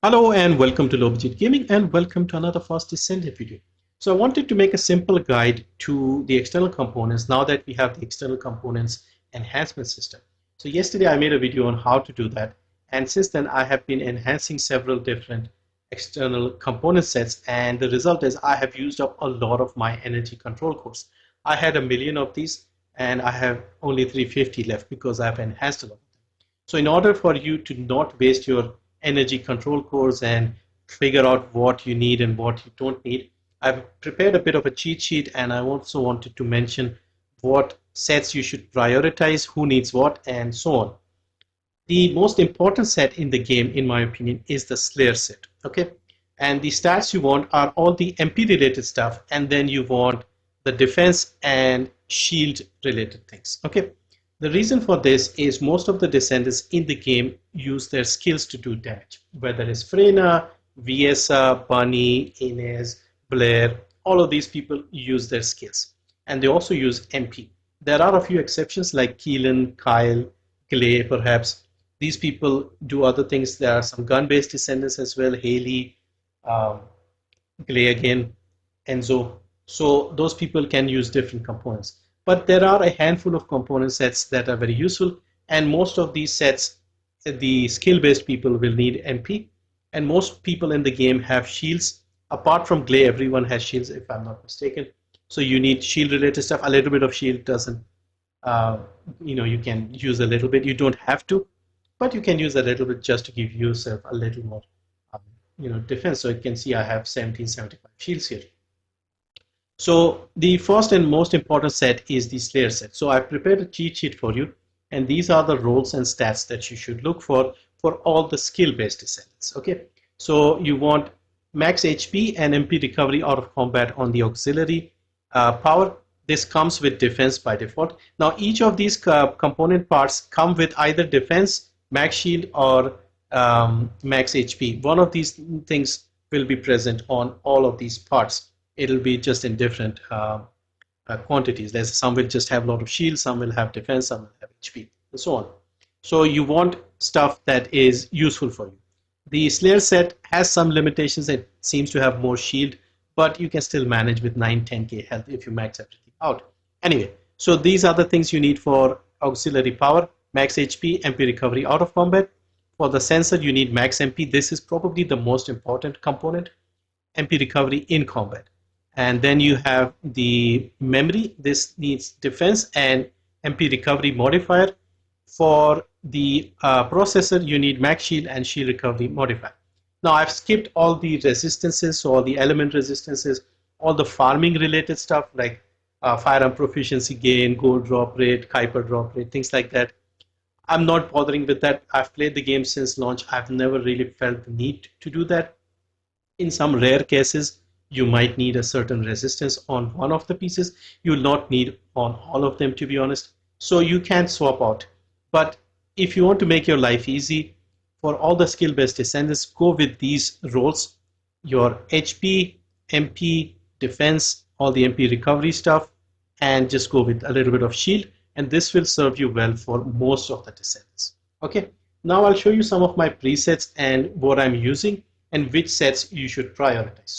Hello and welcome to Low Budget Gaming and welcome to another fast Descendant video. So I wanted to make a simple guide to the external components now that we have the external components enhancement system. So yesterday I made a video on how to do that, and since then I have been enhancing several different external component sets, and the result is I have used up a lot of my energy control cores. I had 1,000,000 of these and I have only 350 left because I've enhanced a lot. So in order for you to not waste your energy control cores and figure out what you need and what you don't need, I've prepared a bit of a cheat sheet, and I also wanted to mention what sets you should prioritize, who needs what, and so on. The most important set in the game, in my opinion, is the Slayer set. Okay, and the stats you want are all the MP related stuff, and then you want the defense and shield related things. Okay, the reason for this is most of the descendants in the game use their skills to do damage, whether it's Serena, Viesa, Bunny, Ines, Blair. All of these people use their skills, and they also use MP. There are a few exceptions like Keelan, Kyle, GLEY, perhaps. These people do other things. There are some gun-based descendants as well, Haley, um, GLEY again, Enzo. So those people can use different components. But there are a handful of component sets that are very useful, and most of these sets, the skill-based people will need MP, and most people in the game have shields. Apart from GLEY, everyone has shields, if I'm not mistaken. So you need shield-related stuff. A little bit of shield doesn't, you can use a little bit. You don't have to, but you can use a little bit just to give yourself a little more, defense. So you can see I have 1775 shields here. So the first and most important set is the Slayer set. So I've prepared a cheat sheet for you, and these are the roles and stats that you should look for all the skill-based descendants. Okay, so you want max HP and MP recovery out of combat on the auxiliary power. This comes with defense by default. Now each of these component parts come with either defense, max shield, or max HP. One of these things will be present on all of these parts. It'll be just in different quantities. Some will just have a lot of shield, some will have defense, some will have HP, and so on. So you want stuff that is useful for you. The Slayer set has some limitations. It seems to have more shield, but you can still manage with 9-10k health if you max everything out. Anyway, so these are the things you need for auxiliary power: max HP, MP recovery out of combat. For the sensor, you need max MP. This is probably the most important component: MP recovery in combat. And then you have the memory. This needs defense and MP recovery modifier. For the processor, you need max shield and shield recovery modifier. Now I've skipped all the resistances, so all the element resistances, all the farming related stuff like firearm proficiency gain, gold drop rate, Kuiper drop rate, things like that. I'm not bothering with that. I've played the game since launch. I've never really felt the need to do that. In some rare cases, you might need a certain resistance on one of the pieces. You will not need on all of them, to be honest. So you can swap out. But if you want to make your life easy, for all the skill-based descendants, go with these roles: your HP, MP, defense, all the MP recovery stuff, and just go with a little bit of shield. And this will serve you well for most of the descendants. Okay, now I'll show you some of my presets and what I'm using and which sets you should prioritize.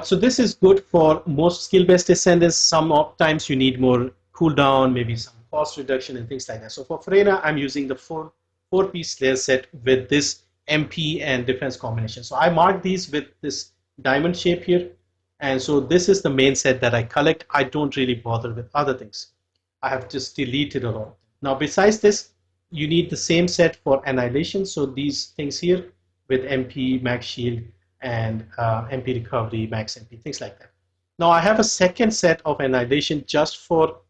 So this is good for most skill-based descendants. Sometimes you need more cooldown, maybe some cost reduction and things like that. So for Serena, I'm using the four-piece Slayer set with this MP and defense combination. So I marked these with this diamond shape here. And so this is the main set that I collect. I don't really bother with other things. I have just deleted a lot of them. Now besides this, you need the same set for Annihilation. So these things here with MP, max shield, and MP recovery, max MP, things like that. Now I have a second set of Annihilation just for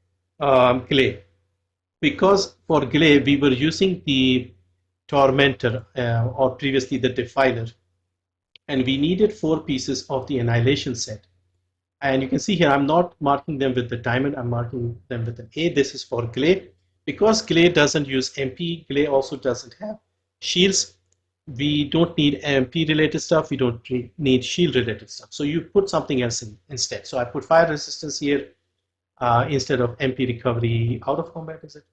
GLEY, because for GLEY we were using the Tormentor or previously the Defiler, and we needed 4 pieces of the Annihilation set. And you can see here I'm not marking them with the diamond, I'm marking them with an A. This is for GLEY. Because GLEY doesn't use MP, GLEY also doesn't have shields. We don't need MP related stuff, we don't need shield related stuff. So you put something else in instead. So I put fire resistance here instead of MP recovery out of combat, is it?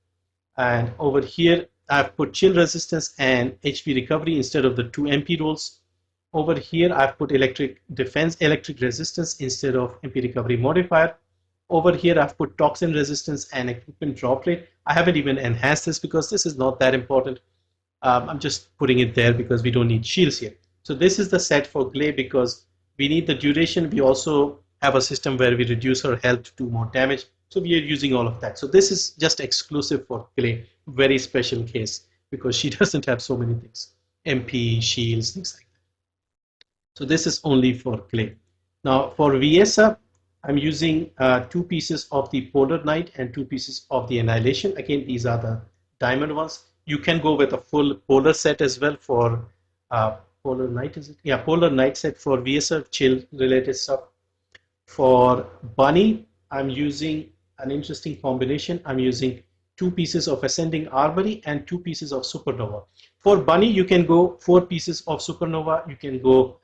And over here I've put chill resistance and HP recovery instead of the two MP rolls. Over here, I've put electric defense, electric resistance instead of MP recovery modifier. Over here, I've put toxin resistance and equipment drop rate. I haven't even enhanced this because this is not that important. I'm just putting it there because we don't need shields here. So this is the set for GLEY because we need the duration. We also have a system where we reduce her health to do more damage. So we are using all of that. So this is just exclusive for GLEY, very special case because she doesn't have so many things. MP, shields, things like that. So this is only for GLEY. Now for VSA, I'm using 2 pieces of the Polar Night and 2 pieces of the Annihilation. Again, these are the diamond ones. You can go with a full Polar set as well for Polar Night, is it? Yeah, Polar Night set for VSA, chill related stuff. For Bunny, I'm using an interesting combination. I'm using 2 pieces of Ascending Armory and 2 pieces of Supernova. For Bunny, you can go 4 pieces of Supernova. You can go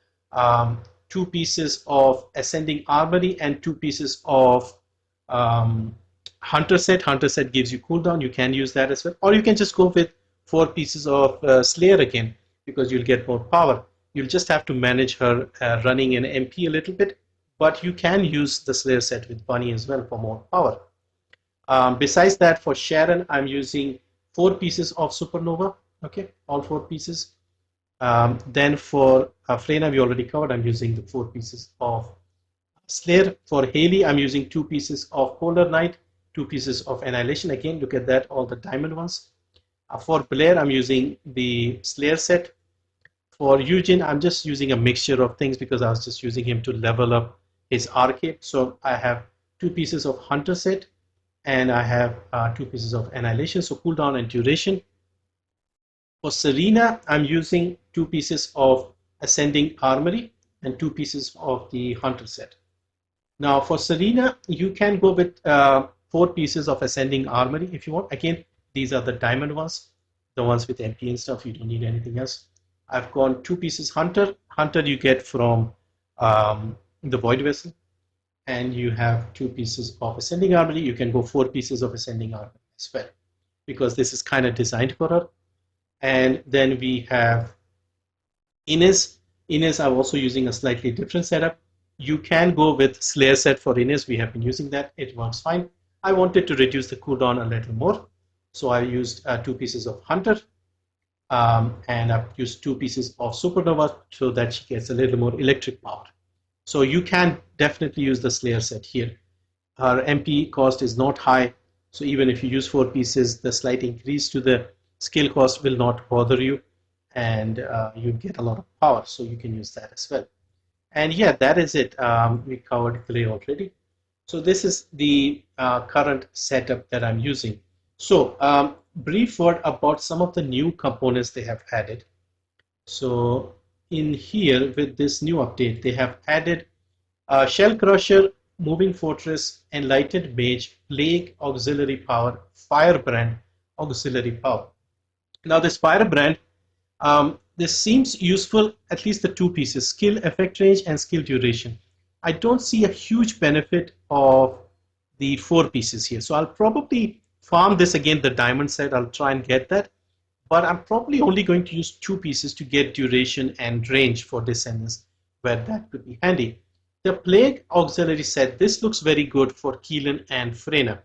2 pieces of Ascending Armory and 2 pieces of Hunter set. Hunter set gives you cooldown. You can use that as well. Or you can just go with 4 pieces of Slayer again because you'll get more power. You'll just have to manage her running in MP a little bit. But you can use the Slayer set with Bunny as well for more power. Besides that, for Sharon, I'm using 4 pieces of Supernova. Okay, all 4 pieces. Then for Freyna, we already covered. I'm using the 4 pieces of Slayer. For Haley, I'm using 2 pieces of Polar Night, 2 pieces of Annihilation. Again, look at that, all the diamond ones. For Blair, I'm using the Slayer set. For Eugene, I'm just using a mixture of things because I was just using him to level up his arcade. So I have 2 pieces of Hunter set and I have 2 pieces of Annihilation, so cooldown and duration. For Serena, I'm using 2 pieces of Ascending Armory and 2 pieces of the Hunter set. Now for Serena, you can go with 4 pieces of Ascending Armory if you want. Again, these are the diamond ones, the ones with MP and stuff. You don't need anything else. I've gone 2 pieces Hunter. Hunter you get from the Void Vessel. And you have 2 pieces of Ascending Armory. You can go 4 pieces of Ascending Armory as well because this is kind of designed for her. And then we have Ines. Ines, I'm also using a slightly different setup. You can go with Slayer set for Ines. We have been using that. It works fine. I wanted to reduce the cooldown a little more. So I used 2 pieces of Hunter. And I've used 2 pieces of Supernova so that she gets a little more electric power. So you can definitely use the Slayer set here. Her MP cost is not high. So even if you use 4 pieces, the slight increase to the skill cost will not bother you, and you get a lot of power, so you can use that as well. And yeah, that is it. We covered GLEY already. So this is the current setup that I'm using. So brief word about some of the new components they have added. So in here with this new update, they have added Shell Crusher, Moving Fortress, Enlightened Mage, Plague Auxiliary Power, Firebrand Auxiliary Power. Now this Firebrand, this seems useful, at least the 2 pieces, skill effect range and skill duration. I don't see a huge benefit of the 4 pieces here. So I'll probably farm this again, the diamond set. I'll try and get that. But I'm probably only going to use 2 pieces to get duration and range for Descendants, where that could be handy. The Plague Auxiliary set, this looks very good for Keelan and Freyna.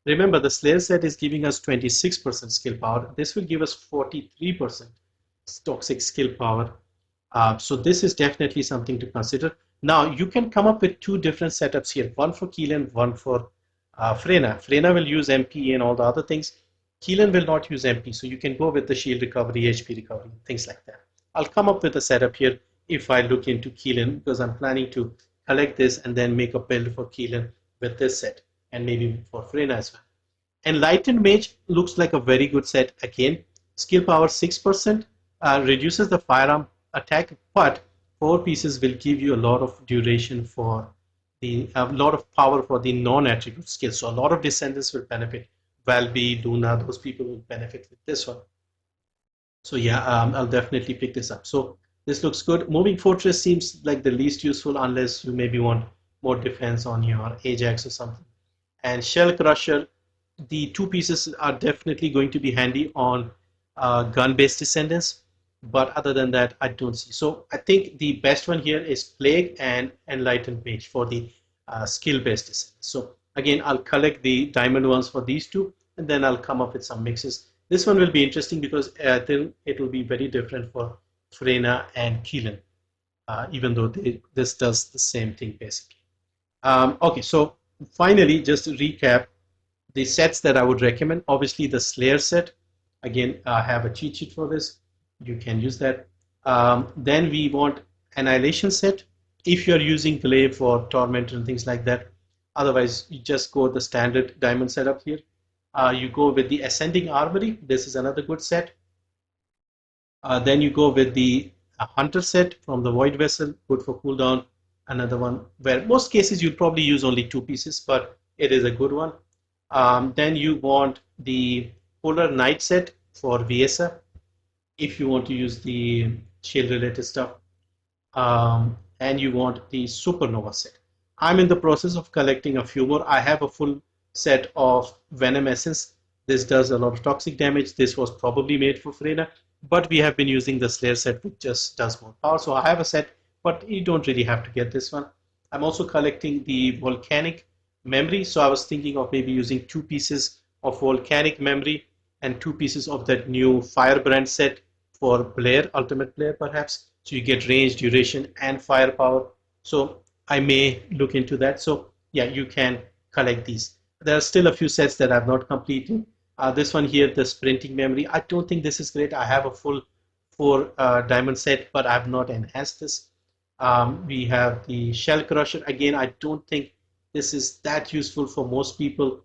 Remember, the Slayer set is giving us 26% skill power. This will give us 43% toxic skill power. So this is definitely something to consider. Now, you can come up with 2 different setups here, one for Keelan, one for Freyna. Freyna will use MP and all the other things. Keelan will not use MP, so you can go with the shield recovery, HP recovery, things like that. I'll come up with a setup here if I look into Keelan because I'm planning to collect this and then make a build for Keelan with this set. And maybe for Freyna as well. Enlightened Mage looks like a very good set again. Skill power 6%, reduces the firearm attack, but 4 pieces will give you a lot of duration for a lot of power for the non-attribute skills. So a lot of Descendants will benefit. Valby, Luna, those people will benefit with this one. So yeah, I'll definitely pick this up. So this looks good. Moving Fortress seems like the least useful unless you maybe want more defense on your Ajax or something. And Shell Crusher, the 2 pieces are definitely going to be handy on gun-based Descendants, but other than that, I don't see. So I think the best one here is Plague and Enlightened Mage for the skill-based Descendants. So again, I'll collect the diamond ones for these two, and then I'll come up with some mixes. This one will be interesting because then it will be very different for Freyna and Keelan, even though this does the same thing basically. Okay, so finally, just to recap, the sets that I would recommend, obviously the Slayer set. Again, I have a cheat sheet for this. You can use that. Then we want Annihilation set if you're using GLEY for Tormentor and things like that. Otherwise, you just go the standard diamond setup here. You go with the Ascending Armory. This is another good set. Then you go with the Hunter set from the Void Vessel, good for cooldown. Another one where most cases you'll probably use only 2 pieces, but it is a good one. Then you want the Polar Knight set for VSA if you want to use the shield related stuff. And you want the Supernova set. I'm in the process of collecting a few more. I have a full set of Venom Essence. This does a lot of toxic damage. This was probably made for Freyna, but we have been using the Slayer set, which just does more power. So I have a set, but you don't really have to get this one. I'm also collecting the Volcanic Memory. So I was thinking of maybe using 2 pieces of Volcanic Memory and 2 pieces of that new Firebrand set for Blair, Ultimate Blair perhaps. So you get range, duration, and firepower. So I may look into that. So yeah, you can collect these. There are still a few sets that I've not completed. This one here, the Sprinting Memory, I don't think this is great. I have a full 4 diamond set, but I have not enhanced this. We have the Shell Crusher. Again, I don't think this is that useful for most people.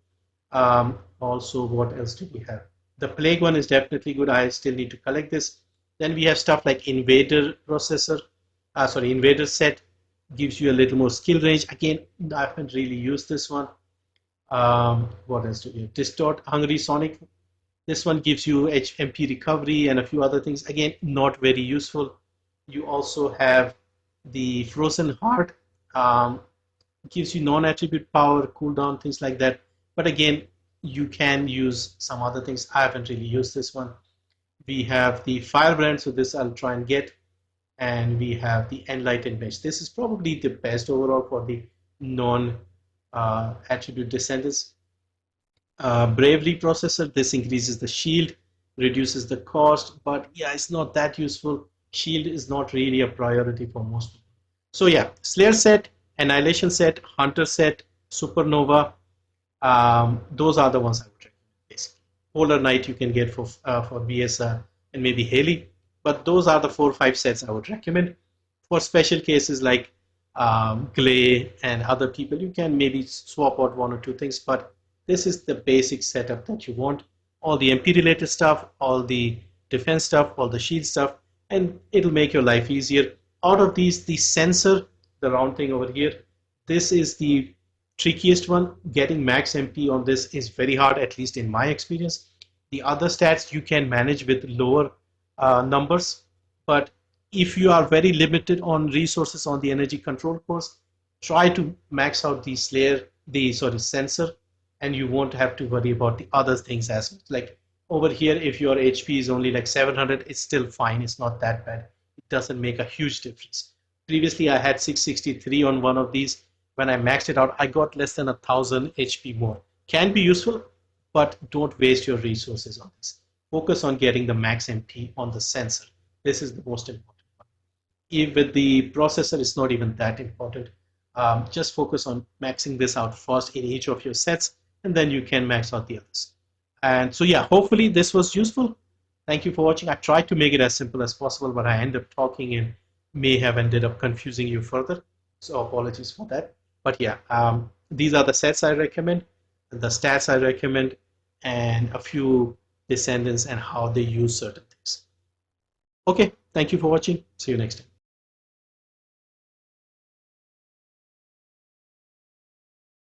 Also, what else do we have? The Plague one is definitely good. I still need to collect this. Then we have stuff like Invader Processor. Invader set gives you a little more skill range. Again, I haven't really used this one. What else do we have? Distort Hungry Sonic. This one gives you HP recovery and a few other things. Again, not very useful. You also have the Frozen Heart. Gives you non-attribute power, cooldown, things like that. But again, you can use some other things. I haven't really used this one. We have the Firebrand, so this I'll try and get. And we have the Enlightened Mage. This is probably the best overall for the non-attribute Descendants. Bravery Processor, this increases the shield, reduces the cost, but yeah, it's not that useful. Shield is not really a priority for most people. So yeah, Slayer set, Annihilation set, Hunter set, Supernova, those are the ones I would recommend basically. Polar Knight you can get for BSA and maybe Haley, but those are the 4 or 5 sets I would recommend. For special cases like GLEY and other people, you can maybe swap out 1 or 2 things, but this is the basic setup that you want. All the MP related stuff, all the defense stuff, all the shield stuff, and it'll make your life easier. Out of these, the sensor, the round thing over here, this is the trickiest one. Getting max MP on this is very hard, at least in my experience. The other stats you can manage with lower numbers, but if you are very limited on resources on the energy control course, try to max out the sensor, and you won't have to worry about the other things as much. Like over here, if your HP is only like 700, it's still fine. It's not that bad. It doesn't make a huge difference. Previously, I had 663 on one of these. When I maxed it out, I got less than 1,000 HP more. Can be useful, but don't waste your resources on this. Focus on getting the max MP on the sensor. This is the most important one. If with the processor, it's not even that important. Just focus on maxing this out first in each of your sets, and then you can max out the others. And so yeah, hopefully this was useful. Thank you for watching. I tried to make it as simple as possible, but I ended up talking and may have ended up confusing you further. So apologies for that. But yeah, these are the sets I recommend, the stats I recommend, and a few Descendants and how they use certain things. Okay, thank you for watching. See you next time.